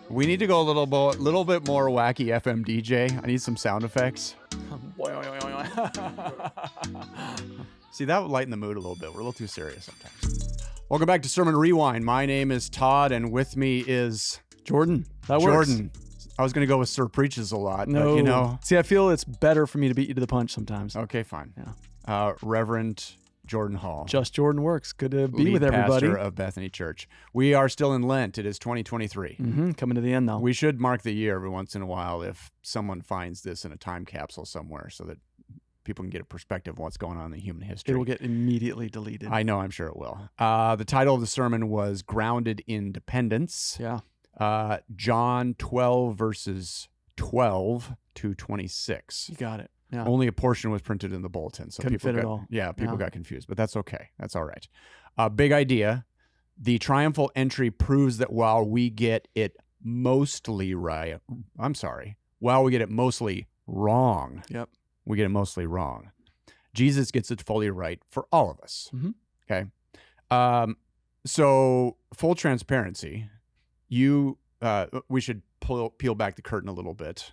We need to go a little bit more wacky FM DJ. I need some sound effects. See, that would lighten the mood a little bit. We're a little too serious sometimes. Welcome back to Sermon Rewind. My name is Todd, and with me is Jordan. That Jordan. Works. I was going to go with Sir Preaches a lot, no. But you know. See, I feel it's better for me to beat you to the punch sometimes. Okay, fine. Yeah. Reverend Jordan Hall. Just Jordan works. Good to be lead with everybody. pastor of Bethany Church. We are still in Lent. It is 2023. Coming to the end, though. We should mark the year every once in a while if someone finds this in a time capsule somewhere so that people can get a perspective of what's going on in human history. It will get immediately deleted. I know, I'm sure it will. The title of the sermon was Grounded in Dependence. Yeah. John 12, verses 12 to 26. You got it. Yeah. Only a portion was printed in the bulletin, so Couldn't people fit it got all. people got confused, but that's okay. That's all right. Big idea. The triumphal entry proves that while we get it mostly right, while we get it mostly wrong. Yep. We get it mostly wrong. Jesus gets it fully right for all of us. Mm-hmm. Okay. So full transparency, we should peel back the curtain a little bit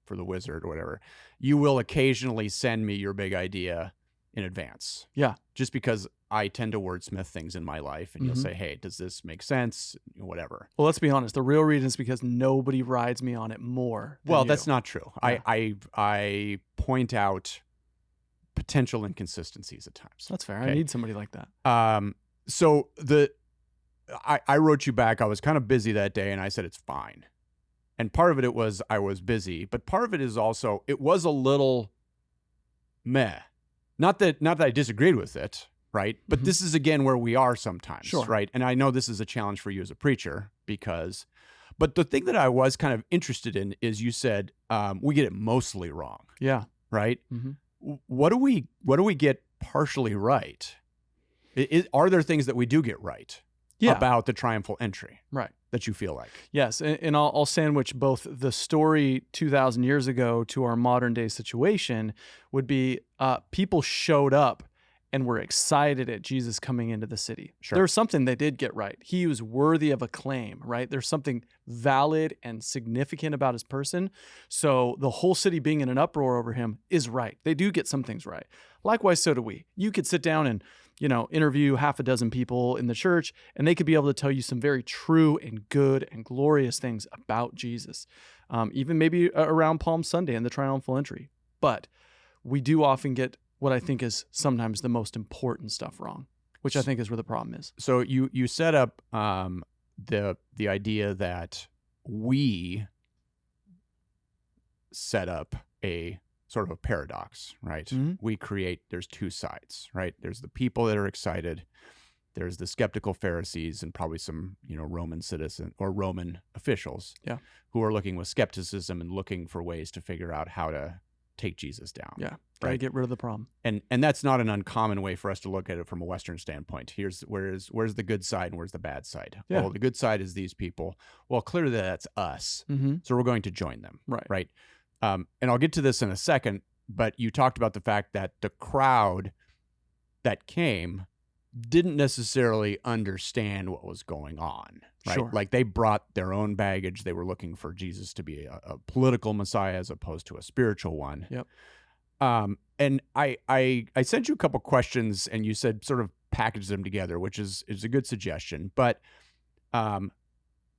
for the wizard or whatever. You will occasionally send me your big idea in advance. Yeah. Just because I tend to wordsmith things in my life, and you'll say, hey, does this make sense? Whatever. Well, let's be honest. The real reason is because nobody rides me on it more than Well, you. that's not true. Yeah. I point out potential inconsistencies at times. That's fair. Okay. I need somebody like that. So I wrote you back. I was kind of busy that day, and I said it's fine. And part of it was I was busy, but part of it is also it was a little meh. Not that I disagreed with it, right? But this is again where we are sometimes, Sure. right? And I know this is a challenge for you as a preacher but the thing that I was kind of interested in is you said we get it mostly wrong, Yeah. right? Mm-hmm. What do we get partially right? Are there things that we do get right about the triumphal entry? Right. That you feel like? Yes, and I'll sandwich both the story 2,000 years ago to our modern day situation would be people showed up and were excited at Jesus coming into the city. Sure. There was something they did get right. He was worthy of acclaim, right? There's something valid and significant about his person. So the whole city being in an uproar over him is right. They do get some things right. Likewise, so do we. You could sit down and interview half a dozen people in the church, and they could be able to tell you some very true and good and glorious things about Jesus, even maybe around Palm Sunday and the triumphal entry. But we do often get what I think is sometimes the most important stuff wrong, which I think is where the problem is. So you set up the idea that we set up a sort of a paradox, right? Mm-hmm. There's two sides, right? There's the people that are excited. There's the skeptical Pharisees and probably some, Roman citizen or Roman officials who are looking with skepticism and looking for ways to figure out how to take Jesus down. Yeah. Right. Get rid of the problem. And that's not an uncommon way for us to look at it from a Western standpoint. Where's the good side and where's the bad side? Yeah. Well, the good side is these people. Well, clearly that's us. Mm-hmm. So we're going to join them. Right. And I'll get to this in a second, but you talked about the fact that the crowd that came didn't necessarily understand what was going on, right? Sure. Like they brought their own baggage. They were looking for Jesus to be a political Messiah as opposed to a spiritual one. Yep. And I sent you a couple questions and you said sort of package them together, which is a good suggestion. But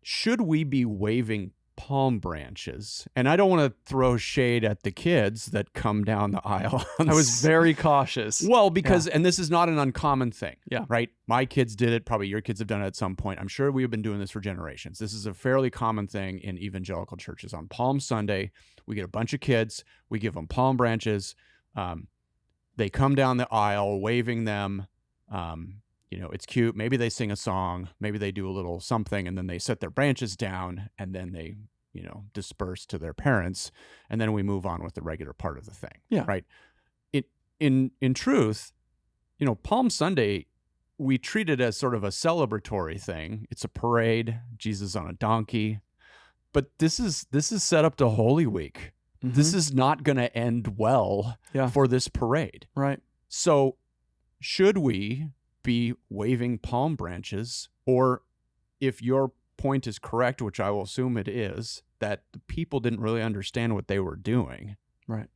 should we be waving palm branches? And I don't want to throw shade at the kids that come down the aisle. I was very cautious. Well, because, and this is not an uncommon thing, yeah, right? My kids did it. Probably your kids have done it at some point. I'm sure we've been doing this for generations. This is a fairly common thing in evangelical churches. On Palm Sunday, we get a bunch of kids. We give them palm branches. They come down the aisle waving them. It's cute. Maybe they sing a song. Maybe they do a little something, and then they set their branches down, and then they, disperse to their parents, and then we move on with the regular part of the thing. Yeah. Right. In truth, Palm Sunday, we treat it as sort of a celebratory thing. It's a parade. Jesus on a donkey, but this is set up to Holy Week. Mm-hmm. This is not going to end well for this parade. Right. So, should we be waving palm branches, or if your point is correct, which I will assume it is, that the people didn't really understand what they were doing. Right.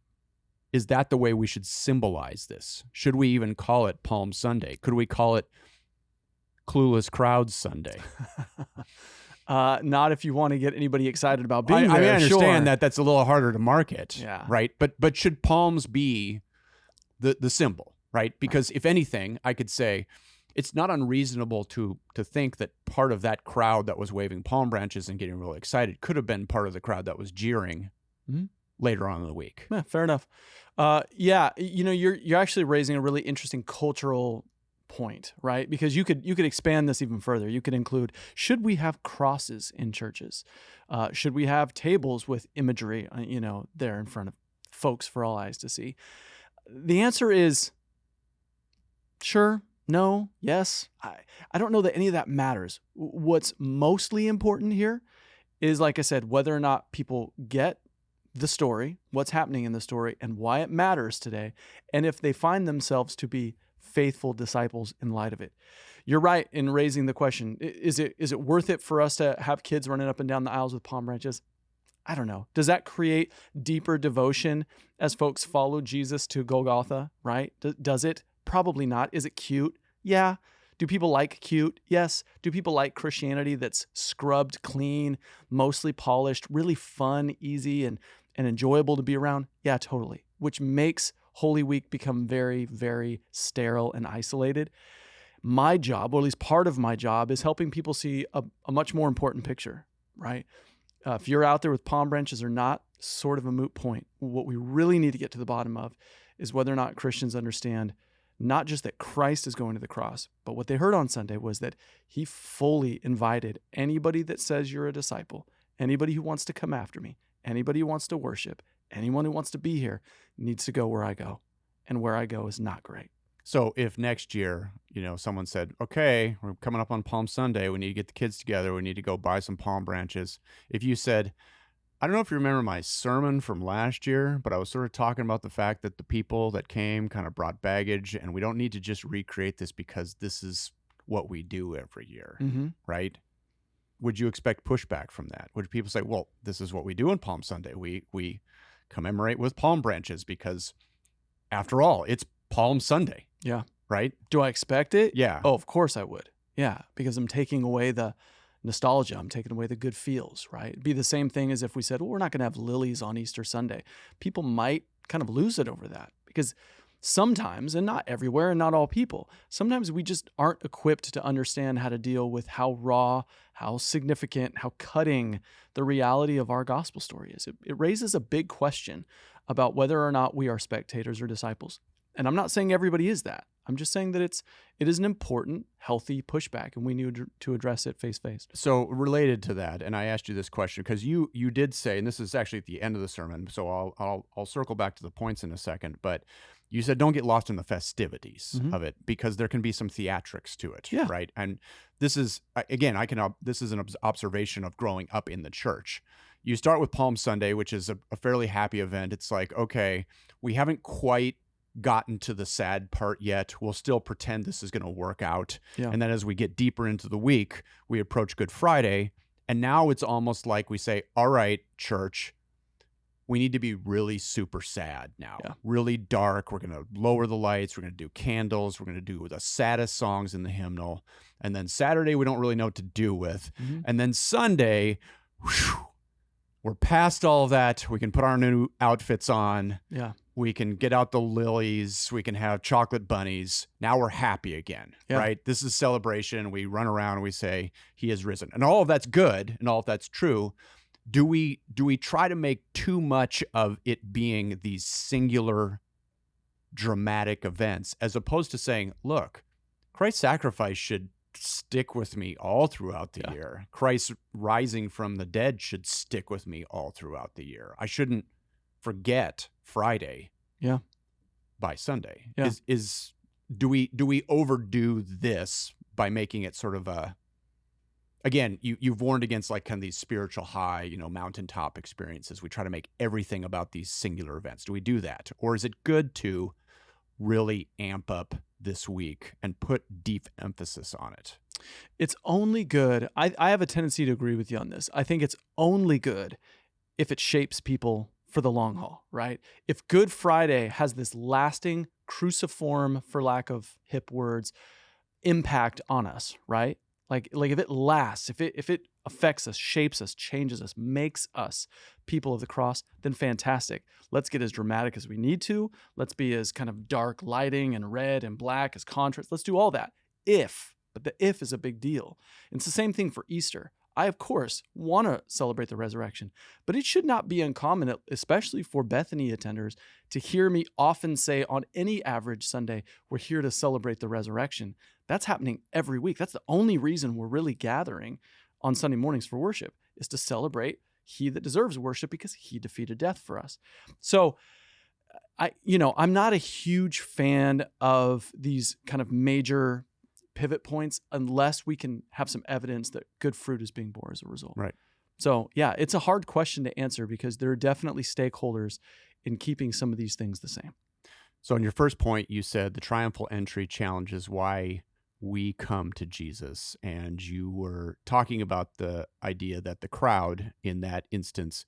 Is that the way we should symbolize this? Should we even call it Palm Sunday? Could we call it Clueless Crowds Sunday? Not if you want to get anybody excited about being there. I understand sure. that that's a little harder to market, Yeah. right? But should palms be the symbol, right? Because if anything, I could say it's not unreasonable to think that part of that crowd that was waving palm branches and getting really excited could have been part of the crowd that was jeering later on in the week. Yeah, fair enough. Yeah, you're actually raising a really interesting cultural point, right? Because you could expand this even further. You could include, should we have crosses in churches? Should we have tables with imagery, there in front of folks for all eyes to see? The answer is sure, no, yes. I don't know that any of that matters. What's mostly important here is, like I said, whether or not people get the story, what's happening in the story, and why it matters today, and if they find themselves to be faithful disciples in light of it. You're right in raising the question, is it worth it for us to have kids running up and down the aisles with palm branches? I don't know. Does that create deeper devotion as folks follow Jesus to Golgotha, right? Does it? Probably not. Is it cute? Yeah. Do people like cute? Yes. Do people like Christianity that's scrubbed clean, mostly polished, really fun, easy, and enjoyable to be around? Yeah, totally. Which makes Holy Week become very, very sterile and isolated. My job, or at least part of my job, is helping people see a much more important picture, right? If you're out there with palm branches or not, sort of a moot point. What we really need to get to the bottom of is whether or not Christians understand not just that Christ is going to the cross, but what they heard on Sunday was that he fully invited anybody that says you're a disciple, anybody who wants to come after me, anybody who wants to worship, anyone who wants to be here needs to go where I go. And where I go is not great. So if next year, someone said, okay, we're coming up on Palm Sunday, we need to get the kids together, we need to go buy some palm branches. If you said, I don't know if you remember my sermon from last year, but I was sort of talking about the fact that the people that came kind of brought baggage, and we don't need to just recreate this because this is what we do every year, right? Would you expect pushback from that? Would people say, well, this is what we do on Palm Sunday. We commemorate with palm branches because, after all, it's Palm Sunday. Yeah. Right? Do I expect it? Yeah. Oh, of course I would. Yeah, because I'm taking away the nostalgia. I'm taking away the good feels, right? It'd be the same thing as if we said, well, we're not going to have lilies on Easter Sunday. People might kind of lose it over that because sometimes, and not everywhere and not all people, sometimes we just aren't equipped to understand how to deal with how raw, how significant, how cutting the reality of our gospel story is. It raises a big question about whether or not we are spectators or disciples. And I'm not saying everybody is that. I'm just saying that it is an important, healthy pushback, and we need to address it face to face. So related to that, and I asked you this question because you did say, and this is actually at the end of the sermon, so I'll circle back to the points in a second, but you said don't get lost in the festivities of it because there can be some theatrics to it, right? And this is, again, this is an observation of growing up in the church. You start with Palm Sunday, which is a fairly happy event. It's like, okay, we haven't quite gotten to the sad part yet. We'll still pretend this is going to work out. Yeah. And then as we get deeper into the week, we approach Good Friday. And now it's almost like we say, all right, church, we need to be really super sad now, really dark. We're going to lower the lights. We're going to do candles. We're going to do the saddest songs in the hymnal. And then Saturday, we don't really know what to do with. And then Sunday, we're past all of that. We can put our new outfits on. Yeah. We can get out the lilies. We can have chocolate bunnies. Now we're happy again, right? This is celebration. We run around and we say, he is risen. And all of that's good and all of that's true. Do we try to make too much of it being these singular dramatic events as opposed to saying, look, Christ's sacrifice should stick with me all throughout the year. Christ rising from the dead should stick with me all throughout the year. I shouldn't forget Friday by Sunday. Do we overdo this by making it sort of a, again, you've warned against like kind of these spiritual high, mountaintop experiences. We try to make everything about these singular events. Do we do that? Or is it good to really amp up this week and put deep emphasis on it? It's only good. I have a tendency to agree with you on this. I think it's only good if it shapes people for the long haul, right? If Good Friday has this lasting cruciform, for lack of hip words, impact on us, right? Like if it lasts, if it affects us, shapes us, changes us, makes us people of the cross, then fantastic. Let's get as dramatic as we need to. Let's be as kind of dark lighting and red and black as contrast. Let's do all that. But the if is a big deal. And it's the same thing for Easter. I, of course, want to celebrate the resurrection, but it should not be uncommon, especially for Bethany attenders, to hear me often say on any average Sunday, we're here to celebrate the resurrection. That's happening every week. That's the only reason we're really gathering on Sunday mornings for worship, is to celebrate he that deserves worship because he defeated death for us. So I'm not a huge fan of these kind of major pivot points unless we can have some evidence that good fruit is being borne as a result. Right. So yeah, it's a hard question to answer because there are definitely stakeholders in keeping some of these things the same. So in your first point, you said the triumphal entry challenges why we come to Jesus. And you were talking about the idea that the crowd in that instance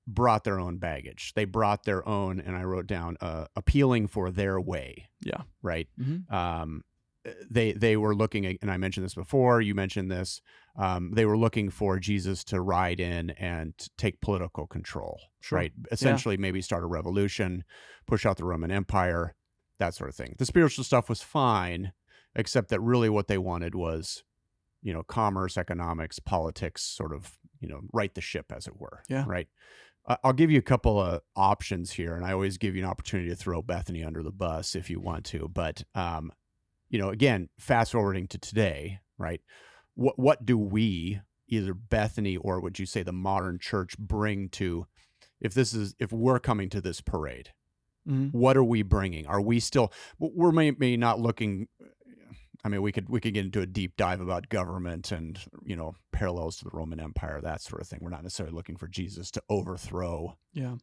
brought their own baggage. They brought their own, and I wrote down, appealing for their way. Yeah. Right. Mm-hmm. They were looking, and I mentioned this before, you mentioned this, they were looking for Jesus to ride in and take political control, Sure. right? Essentially, maybe start a revolution, push out the Roman Empire, that sort of thing. The spiritual stuff was fine, except that really what they wanted was, commerce, economics, politics, sort of, right the ship, as it were. Yeah. Right. I'll give you a couple of options here, and I always give you an opportunity to throw Bethany under the bus if you want to, but, again, fast forwarding to today, right? What do we, either Bethany or would you say the modern church, bring to, if we're coming to this parade? Mm-hmm. What are we bringing? Are we still? We're maybe not looking. I mean, we could get into a deep dive about government and parallels to the Roman Empire, that sort of thing. We're not necessarily looking for Jesus to overthrow. Yeah.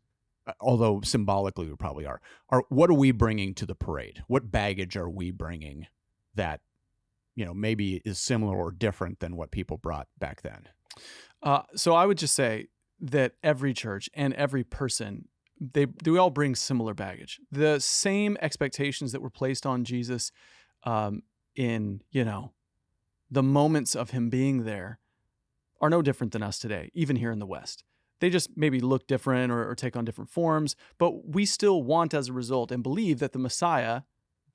Although symbolically we probably are. What are we bringing to the parade? What baggage are we bringing that, maybe is similar or different than what people brought back then? So I would just say that every church and every person, they all bring similar baggage. The same expectations that were placed on Jesus in, the moments of him being there are no different than us today, even here in the West. They just maybe look different or take on different forms, but we still want, as a result, and believe that the Messiah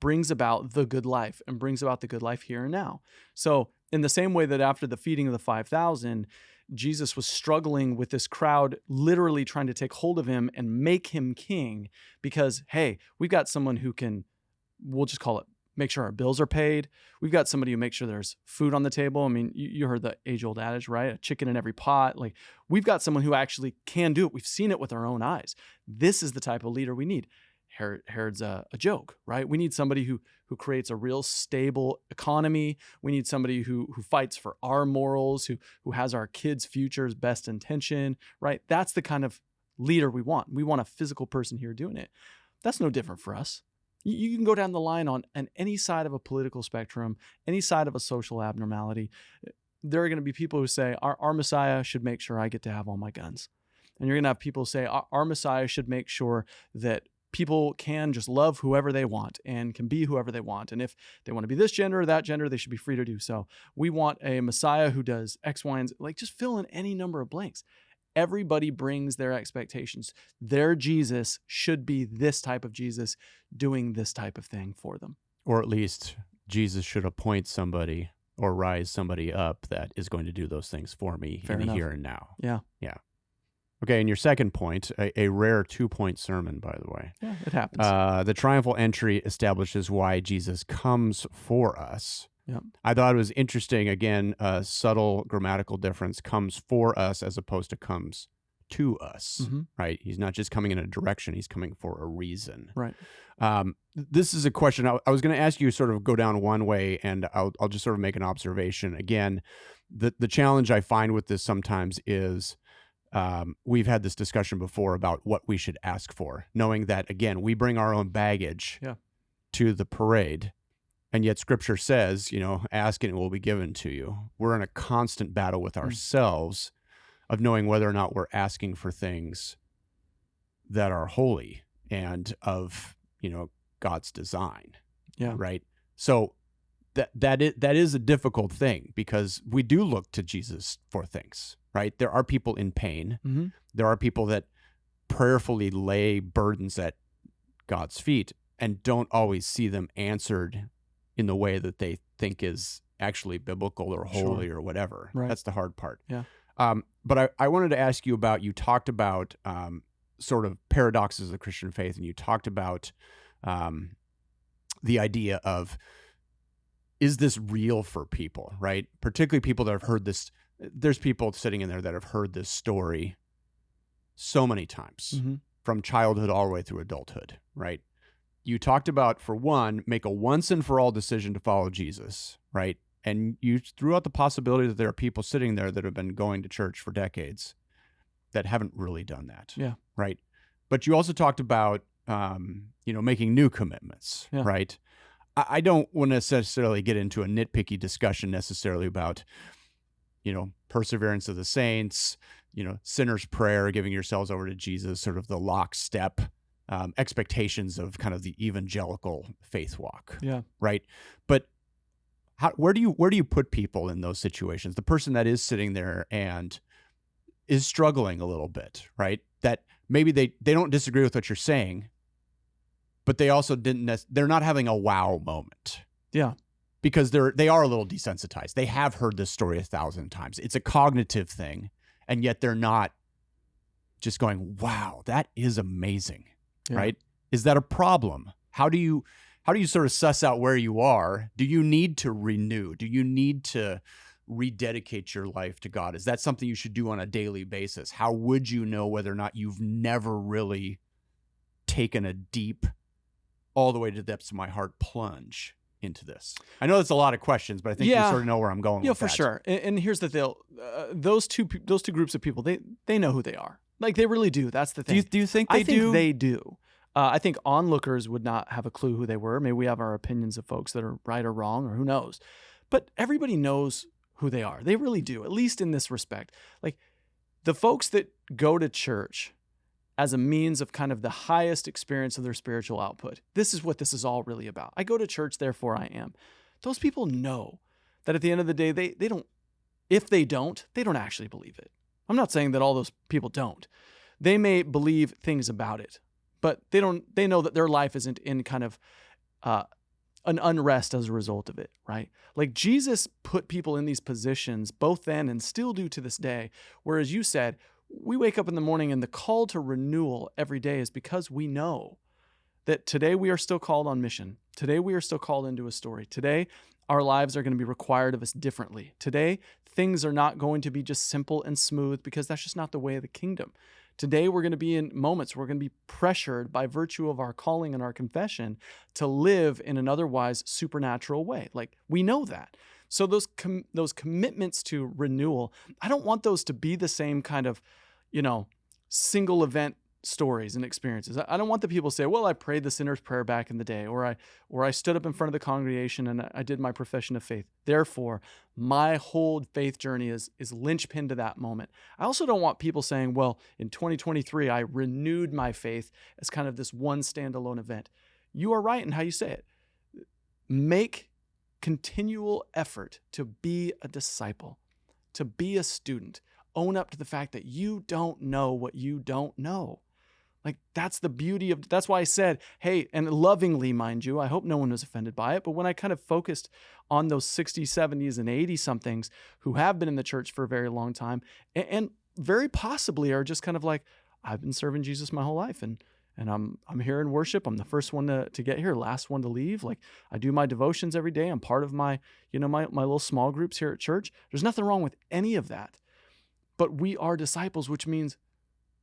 brings about the good life and brings about the good life here and now. So in the same way that after the feeding of the 5,000, Jesus was struggling with this crowd, literally trying to take hold of him and make him king because, hey, we've got someone who can, we'll just call it, make sure our bills are paid. We've got somebody who makes sure there's food on the table. I mean, you heard the age-old adage, right? A chicken in every pot. Like, we've got someone who actually can do it. We've seen it with our own eyes. This is the type of leader we need. Herod's a joke, right? We need somebody who creates a real stable economy. We need somebody who fights for our morals, who has our kids' futures best intention, right? That's the kind of leader we want. We want a physical person here doing it. That's no different for us. You can go down the line on any side of a political spectrum, any side of a social abnormality. There are going to be people who say, our Messiah should make sure I get to have all my guns. And you're going to have people say, our Messiah should make sure that people can just love whoever they want and can be whoever they want. And if they want to be this gender or that gender, they should be free to do so. We want a Messiah who does X, Y, and Z. Like, just fill in any number of blanks. Everybody brings their expectations. Their Jesus should be this type of Jesus doing this type of thing for them. Or at least Jesus should appoint somebody or rise somebody up that is going to do those things for me in the here and now. Yeah. Yeah. Okay, and your second point, a rare 2-point sermon, by the way. Yeah, it happens. The triumphal entry establishes why Jesus comes for us. Yep. I thought it was interesting, again, a subtle grammatical difference, comes for us as opposed to comes to us, right? He's not just coming in a direction, he's coming for a reason. Right. This is a question I was going to ask you, sort of go down one way, and I'll just sort of make an observation. Again, the challenge I find with this sometimes is, we've had this discussion before about what we should ask for, knowing that, again, we bring our own baggage to the parade. And yet scripture says, ask and it will be given to you. We're in a constant battle with ourselves of knowing whether or not we're asking for things that are holy and of, God's design. Yeah. Right. So that is a difficult thing because we do look to Jesus for things, right? There are people in pain. Mm-hmm. There are people that prayerfully lay burdens at God's feet and don't always see them answered in the way that they think is actually biblical or holy or whatever. Right. That's the hard part. Yeah. But I wanted to ask you about, you talked about sort of paradoxes of the Christian faith, and you talked about the idea of, is this real for people, right? Particularly people that have heard this. There's people sitting in there that have heard this story so many times, from childhood all the way through adulthood, right? You talked about, for one, make a once and for all decision to follow Jesus, right? And you threw out the possibility that there are people sitting there that have been going to church for decades that haven't really done that. Yeah. Right. But you also talked about, making new commitments, right? I don't want to necessarily get into a nitpicky discussion necessarily about, perseverance of the saints, sinner's prayer, giving yourselves over to Jesus, sort of the lockstep expectations of kind of the evangelical faith walk. Yeah. Right. But where do you put people in those situations? The person that is sitting there and is struggling a little bit, right? That maybe they don't disagree with what you're saying, but they also they're not having a wow moment. Yeah. Because they are a little desensitized. They have heard this story 1,000 times. It's a cognitive thing, and yet they're not just going, wow, that is amazing. Yeah. Right? Is that a problem? How do you sort of suss out where you are? Do you need to renew? Do you need to rededicate your life to God? Is that something you should do on a daily basis? How would you know whether or not you've never really taken a deep, all the way to the depths of my heart plunge into this? I know that's a lot of questions, but I think you sort of know where I'm going with that. Yeah, for sure. And here's the deal. Those two groups of people, they know who they are. Like, they really do. That's the thing. Do you think they do? I think they do. I think onlookers would not have a clue who they were. Maybe we have our opinions of folks that are right or wrong, or who knows. But everybody knows who they are. They really do, at least in this respect. Like, the folks that go to church as a means of kind of the highest experience of their spiritual output. This is what this is all really about. I go to church, therefore I am. Those people know that at the end of the day, they don't, if they don't actually believe it. I'm not saying that all those people don't. They may believe things about it, but they know that their life isn't in kind of an unrest as a result of it, right? Like, Jesus put people in these positions both then and still do to this day, where, as you said, we wake up in the morning and the call to renewal every day is because we know that today we are still called on mission. Today we are still called into a story. Today our lives are going to be required of us differently. Today things are not going to be just simple and smooth, because that's just not the way of the kingdom. Today we're going to be in moments where we're going to be pressured by virtue of our calling and our confession to live in an otherwise supernatural way. Like, we know that. So those commitments to renewal, I don't want those to be the same kind of, single event stories and experiences. I don't want the people to say, well, I prayed the sinner's prayer back in the day, or I stood up in front of the congregation and I did my profession of faith. Therefore, my whole faith journey is linchpinned to that moment. I also don't want people saying, well, in 2023, I renewed my faith as kind of this one standalone event. You are right in how you say it. Make continual effort to be a disciple, to be a student. Own up to the fact that you don't know what you don't know. Like, that's the beauty of, that's why I said, hey, and lovingly, mind you, I hope no one was offended by it, but when I kind of focused on those 60s, 70s, and 80-somethings who have been in the church for a very long time, and very possibly are just kind of like, I've been serving Jesus my whole life, and I'm here in worship. I'm the first one to get here, last one to leave. Like, I do my devotions every day. I'm part of my little small groups here at church. There's nothing wrong with any of that. But we are disciples, which means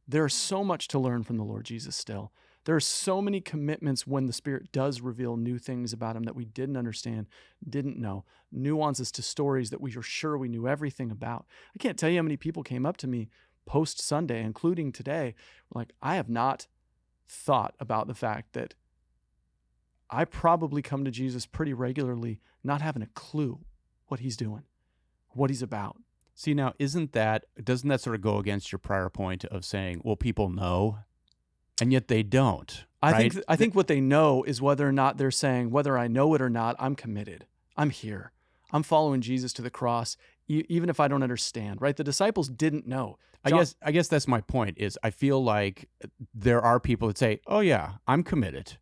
there's so much to learn from the Lord Jesus still. There are so many commitments when the Spirit does reveal new things about him that we didn't understand, didn't know, nuances to stories that we are sure we knew everything about. I can't tell you how many people came up to me post-Sunday, including today, like, I have not thought about the fact that I probably come to Jesus pretty regularly, not having a clue what he's doing, what he's about. See, now, doesn't that sort of go against your prior point of saying, well, people know, and yet they don't, right? I think what they know is whether or not they're saying, whether I know it or not, I'm committed. I'm here. I'm following Jesus to the cross, even if I don't understand, right? The disciples didn't know. I guess that's my point is I feel like there are people that say, oh yeah, I'm committed.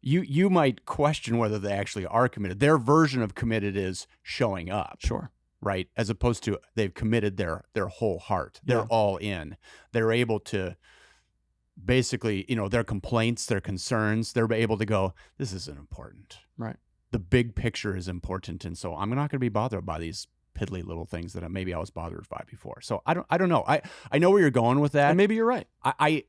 You might question whether they actually are committed. Their version of committed is showing up. Sure. Right? As opposed to they've committed their whole heart. They're all in. They're able to basically, their complaints, their concerns, they're able to go, this isn't important. Right. The big picture is important. And so I'm not going to be bothered by these piddly little things that maybe I was bothered by before. So I don't know. I know where you're going with that. And maybe you're right. I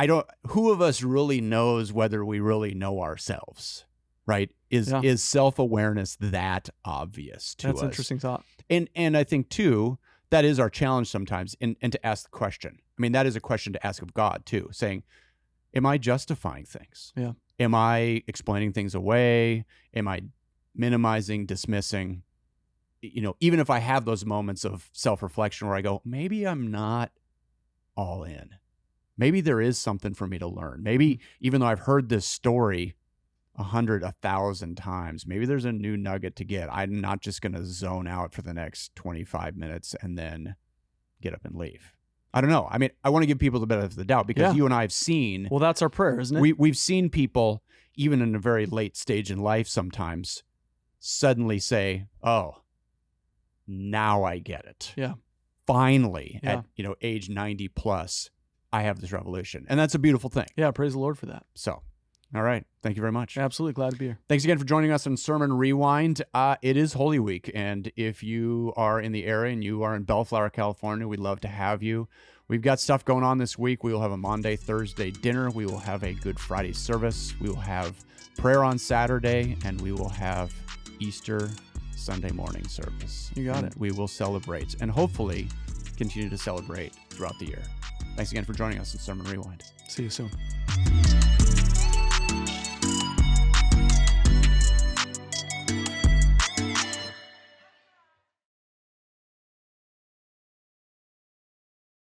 don't, who of us really knows whether we really know ourselves, right? Is self-awareness that obvious to us? That's an interesting thought. And I think too, that is our challenge sometimes and to ask the question. I mean, that is a question to ask of God too, saying, am I justifying things? Yeah. Am I explaining things away? Am I minimizing, dismissing? Even if I have those moments of self-reflection where I go, maybe I'm not all in. Maybe there is something for me to learn. Maybe even though I've heard this story 100, 1,000 times, maybe there's a new nugget to get. I'm not just going to zone out for the next 25 minutes and then get up and leave. I don't know. I mean, I want to give people the benefit of the doubt because you and I have seen. Well, that's our prayer, isn't it? We've seen people, even in a very late stage in life sometimes, suddenly say, oh, now I get it. Yeah. Finally, at age 90 plus, I have this revolution. And that's a beautiful thing. Yeah, praise the Lord for that. So, all right. Thank you very much. Absolutely glad to be here. Thanks again for joining us on Sermon Rewind. It is Holy Week, and if you are in the area and you are in Bellflower, California, we'd love to have you. We've got stuff going on this week. We will have a Maundy, Thursday dinner. We will have a Good Friday service. We will have prayer on Saturday, and we will have Easter Sunday morning service. You got it. We will celebrate and hopefully continue to celebrate throughout the year. Thanks again for joining us in Sermon Rewind. See you soon.